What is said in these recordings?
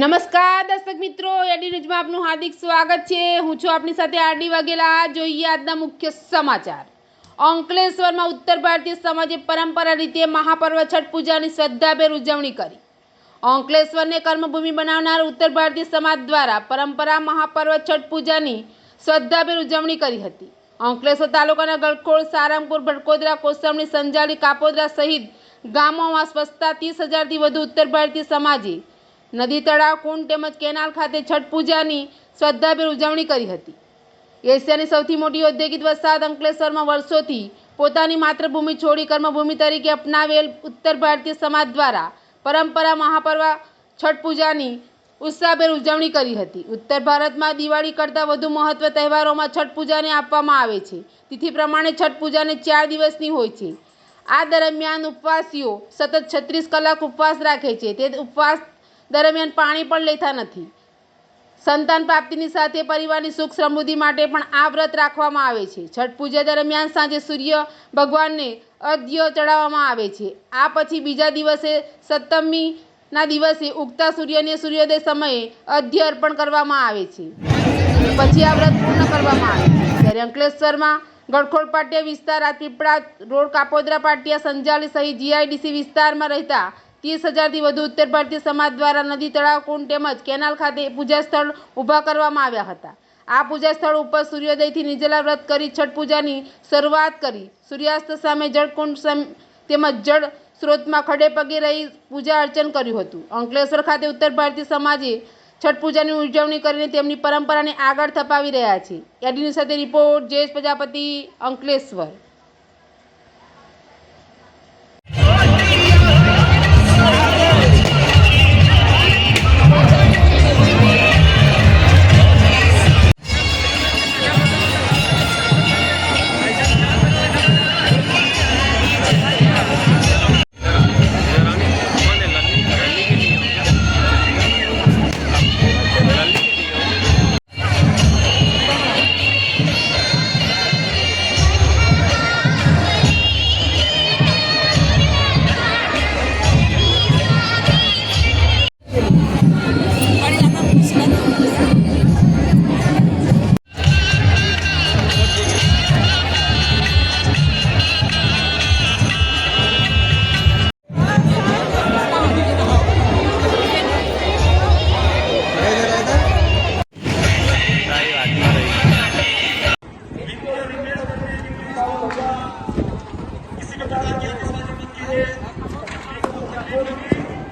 નમસ્કાર દર્શક મિત્રો, એડી ન્યૂઝમાં આપનું હાર્દિક સ્વાગત છે। હું છું આપની સાથે આરડી વાઘેલા। જોઈએ આજના મુખ્ય સમાચાર। અંકલેશ્વરમાં ઉત્તર ભારતીય સમાજે પરંપરા રીતે મહાપર્વ છઠ પૂજાની શ્રદ્ધાભેર ઉજવણી કરી। અંકલેશ્વરને કર્મભૂમિ બનાવનાર ઉત્તર ભારતીય સમાજ દ્વારા પરંપરા મહાપર્વ છઠ પૂજાની શ્રદ્ધાભેર ઉજવણી કરી હતી। અંકલેશ્વર તાલુકાના ગળખોડ, સારંગપુર, ભટકોદરા, કોસંબણી, સંજાલી, કાપોદ્રા સહિત ગામોમાં સ્વચ્છતા 30,000થી વધુ ઉત્તર ભારતીય સમાજે નદી, તળાવ, કુંડ તેમજ કેનાલ ખાતે છઠ પૂજાની શ્રદ્ધાભેર ઉજવણી કરી હતી। એશિયાની સૌથી મોટી ઔદ્યોગિક વસાહત અંકલેશ્વરમાં વર્ષોથી પોતાની માતૃભૂમિ છોડી કર્મભૂમિ તરીકે અપનાવેલ ઉત્તર ભારતીય સમાજ દ્વારા પરંપરા મહાપર્વ છઠ પૂજાની ઉત્સાહભેર ઉજવણી કરી હતી। ઉત્તર ભારતમાં દિવાળી કરતાં વધુ મહત્વ તહેવારોમાં છઠ પૂજાને આપવામાં આવે છે। તિથિ પ્રમાણે છઠ પૂજાને 4 દિવસની હોય છે। આ દરમિયાન ઉપવાસીઓ સતત 36 કલાક ઉપવાસ રાખે છે। તે ઉપવાસ દરમિયાન પાણી પણ લેતા નથી। સંતાન પ્રાપ્તિની સાથે પરિવારની સુખ સમૃદ્ધિ માટે પણ આ વ્રત રાખવામાં આવે છે। છઠ પૂજા દરમિયાન સાંજે સૂર્ય ભગવાનને અર્ઘ્ય ચડાવવામાં આવે છે। આ પછી બીજા દિવસે સપ્તમીના દિવસે ઉગતા સૂર્યને સૂર્યોદય સમયે અર્ઘ્ય અર્પણ કરવામાં આવે છે। પછી આ વ્રત પૂર્ણ કરવામાં આવે છે। ત્યારે અંકલેશ્વરમાં ગળખોડ પાટિયા વિસ્તાર, રાજપીપળા રોડ, કાપોદ્રા પાટિયા, સંજાલી સહિત જીઆઈડીસી વિસ્તારમાં રહેતા 30,000થી વધુ ઉત્તર ભારતીય સમાજ દ્વારા નદી, તળાવ, કુંડ તેમજ કેનાલ ખાતે પૂજા સ્થળ ઊભા કરવામાં આવ્યા હતા। આ પૂજા સ્થળ ઉપર સૂર્યોદયથી નિર્જલા વ્રત કરી છઠ પૂજાની શરૂઆત કરી। સૂર્યાસ્ત સામે જળકુંડ તેમજ જળ સ્ત્રોતમાં ખડે પગે રહી પૂજા અર્ચન કર્યું હતું। અંકલેશ્વર ખાતે ઉત્તર ભારતીય સમાજે છઠ પૂજાની ઉજવણી કરીને તેમની પરંપરાને આગળ ધપાવી રહ્યા છે। એડીની સાથે રિપોર્ટ જયેશ પ્રજાપતિ, અંકલેશ્વર।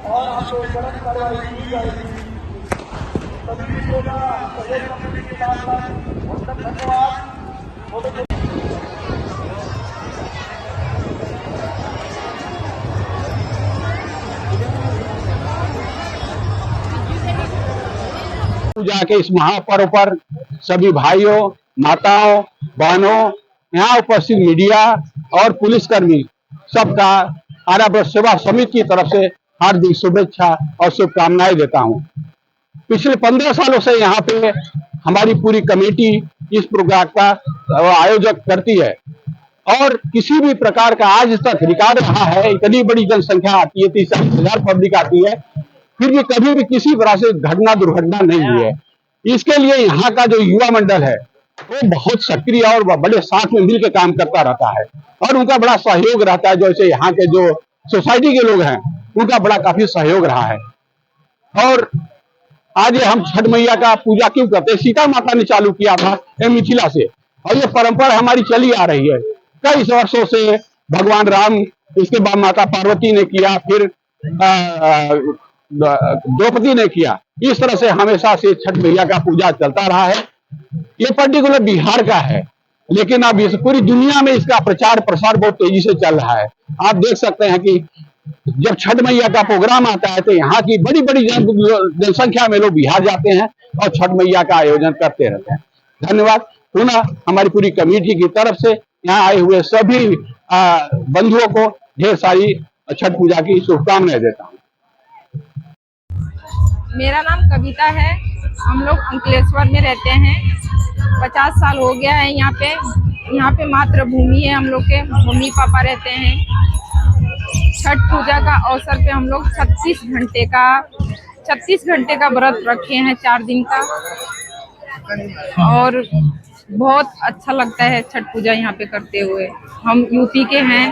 और आपको सड़क कार्रवाई की जाएगी। सभी को प्रदेश कमेटी के साथ साथ बहुत धन्यवाद। पूजा के इस महापर्व पर सभी भाइयों, माताओं, बहनों, यहाँ उपस्थित मीडिया और पुलिसकर्मी सबका आरा ब्रज सेवा समिति की तरफ से हार्दिक शुभेच्छा और शुभकामनाएं देता हूँ। पिछले 15 सालों से यहाँ पे हमारी पूरी कमेटी इस प्रोग्राम का आयोजक करती है और किसी भी प्रकार का आज तक रिकॉर्ड रहा है। इतनी बड़ी जनसंख्या आती है, 30,000 पब्लिक आती है, फिर भी कभी भी किसी तरह से घटना दुर्घटना नहीं हुई है। इसके लिए यहाँ का जो युवा मंडल है वो बहुत सक्रिय और बड़े साथ में मिलकर काम करता रहता है और उनका बड़ा सहयोग रहता है। जैसे यहाँ के जो सोसाइटी के लोग हैं उनका बड़ा काफी सहयोग रहा है। और आज हम छठ मैया का पूजा क्यों करते हैं? सीता माता ने चालू किया था ये मिथिला से और ये परंपरा हमारी चली आ रही है कई वर्षों से। भगवान राम, इसके बाद माता पार्वती ने किया, फिर द्रौपदी ने किया। इस तरह से हमेशा से छठ मैया का पूजा चलता रहा है। ये पर्टिकुलर बिहार का है, लेकिन अब इस पूरी दुनिया में इसका प्रचार प्रसार बहुत तेजी से चल रहा है। आप देख सकते हैं कि जब छठ मैया का प्रोग्राम आता है तो यहाँ की बड़ी बड़ी जनसंख्या में लोग बिहार जाते हैं और छठ मैया का आयोजन करते रहते हैं। धन्यवाद। पुनः हमारी पूरी कमेटी की तरफ से यहाँ आए हुए सभी बंधुओं को ढेर सारी छठ पूजा की शुभकामनाएं देता हूँ। मेरा नाम कविता है। हम लोग अंकलेश्वर में रहते हैं। 50 साल हो गया है यहाँ पे मातृभूमि है। हम लोग के मम्मी पापा रहते हैं। छठ पूजा का अवसर पे हम लोग 36 घंटे का 36 घंटे का व्रत रखे हैं, 4 दिन का, और बहुत अच्छा लगता है छठ पूजा यहाँ पे करते हुए। हम यूपी के हैं।